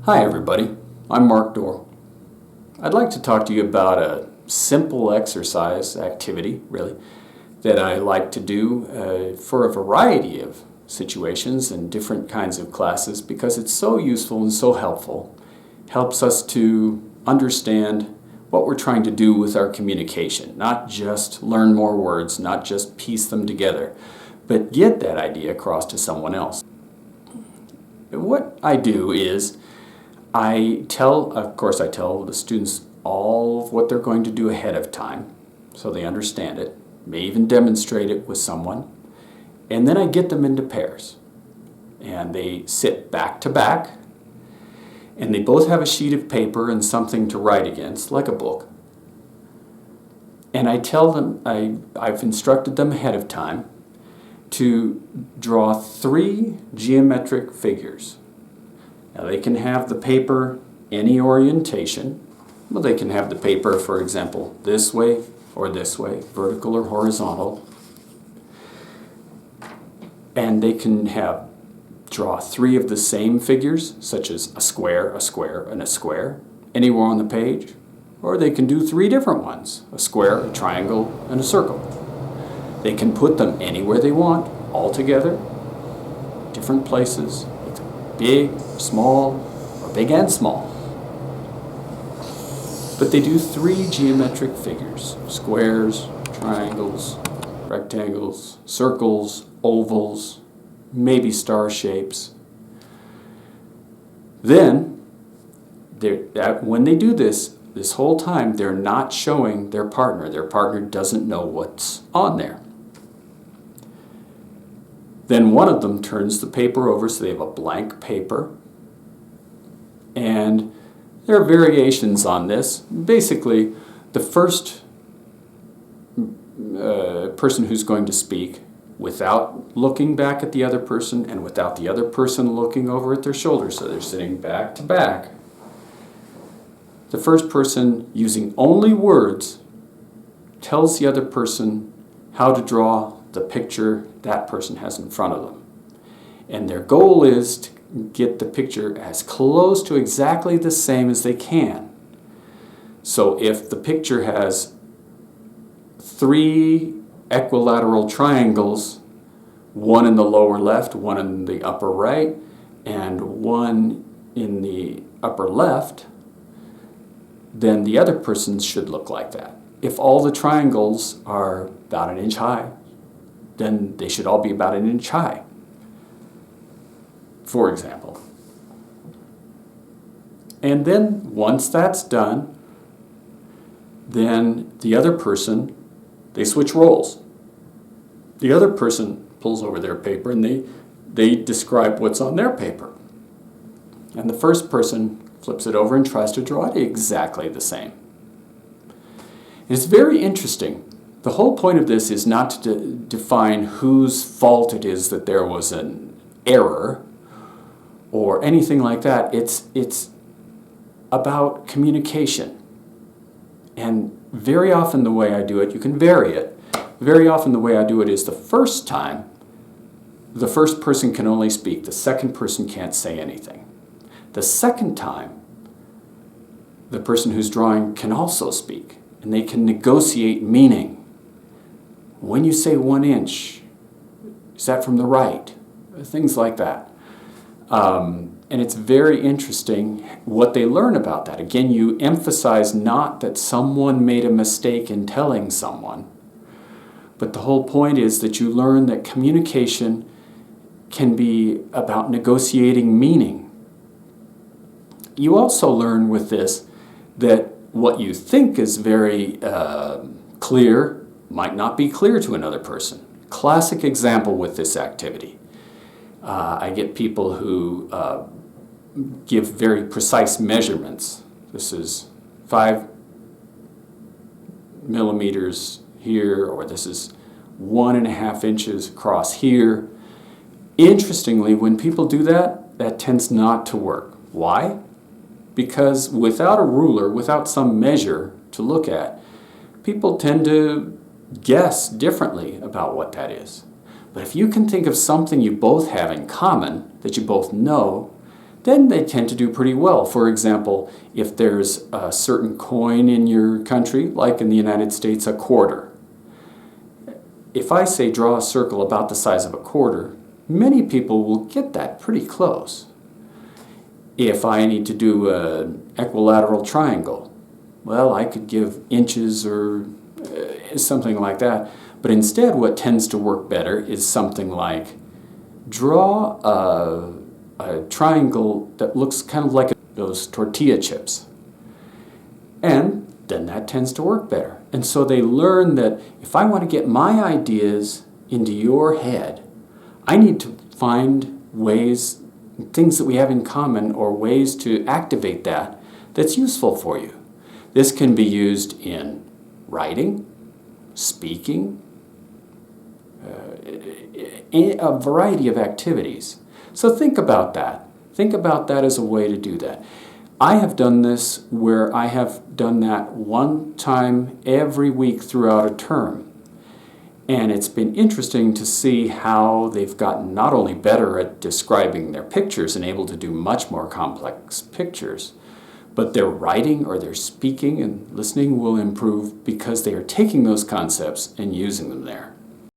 Hi everybody, I'm Mark Dorr. I'd like to talk to you about a simple exercise activity, really, that I like to do for a variety of situations and different kinds of classes because it's so useful and so helpful. Helps us to understand what we're trying to do with our communication, not just learn more words, not just piece them together, but get that idea across to someone else. What I do is I tell the students all of what they're going to do ahead of time so they understand it, may even demonstrate it with someone, and then I get them into pairs. And they sit back to back, and they both have a sheet of paper and something to write against, like a book. And I tell them, I've instructed them ahead of time to draw 3 geometric figures. Now they can have the paper any orientation. Well, they can have the paper, for example, this way or this way, vertical or horizontal. And they can draw 3 of the same figures, such as a square, and a square, anywhere on the page. Or they can do 3 different ones, a square, a triangle, and a circle. They can put them anywhere they want, all together, different places. Big, small, or big and small. But they do 3 geometric figures: squares, triangles, rectangles, circles, ovals, maybe star shapes. Then, when they do this whole time, they're not showing their partner. Their partner doesn't know what's on there. Then one of them turns the paper over so they have a blank paper. And there are variations on this. Basically, the first person who's going to speak, without looking back at the other person and without the other person looking over at their shoulder, so they're sitting back to back, the first person, using only words, tells the other person how to draw the picture that person has in front of them. And their goal is to get the picture as close to exactly the same as they can. So if the picture has 3 equilateral triangles, one in the lower left, one in the upper right, and one in the upper left, then the other person should look like that. If all the triangles are about 1 inch high, then they should all be about 1 inch high, for example. And then once that's done, then the other person, they switch roles. The other person pulls over their paper and they describe what's on their paper. And the first person flips it over and tries to draw it exactly the same. It's very interesting. The whole point of this is not to define whose fault it is that there was an error or anything like that. It's about communication. And very often the way I do it, you can vary it. Very often the way I do it is the first time, the first person can only speak. The second person can't say anything. The second time, the person who's drawing can also speak, and they can negotiate meaning. When you say 1 inch, is that from the right? Things like that. And it's very interesting what they learn about that. Again, you emphasize not that someone made a mistake in telling someone, but the whole point is that you learn that communication can be about negotiating meaning. You also learn with this that what you think is very clear might not be clear to another person. Classic example with this activity. I get people who give very precise measurements. This is 5 millimeters here, or this is 1.5 inches across here. Interestingly, when people do that, that tends not to work. Why? Because without a ruler, without some measure to look at, people tend to guess differently about what that is. But if you can think of something you both have in common, that you both know, then they tend to do pretty well. For example, if there's a certain coin in your country, like in the United States, a quarter. If I say draw a circle about the size of a quarter, many people will get that pretty close. If I need to do an equilateral triangle, well, I could give inches or something like that. But instead, what tends to work better is something like draw a triangle that looks kind of like those tortilla chips. And then that tends to work better. And so they learn that if I want to get my ideas into your head, I need to find ways, things that we have in common, or ways to activate that's useful for you. This can be used in writing, speaking, a variety of activities. So think about that. Think about that as a way to do that. I have done this where I have done that one time every week throughout a term. And it's been interesting to see how they've gotten not only better at describing their pictures and able to do much more complex pictures, but their writing or their speaking and listening will improve because they are taking those concepts and using them there.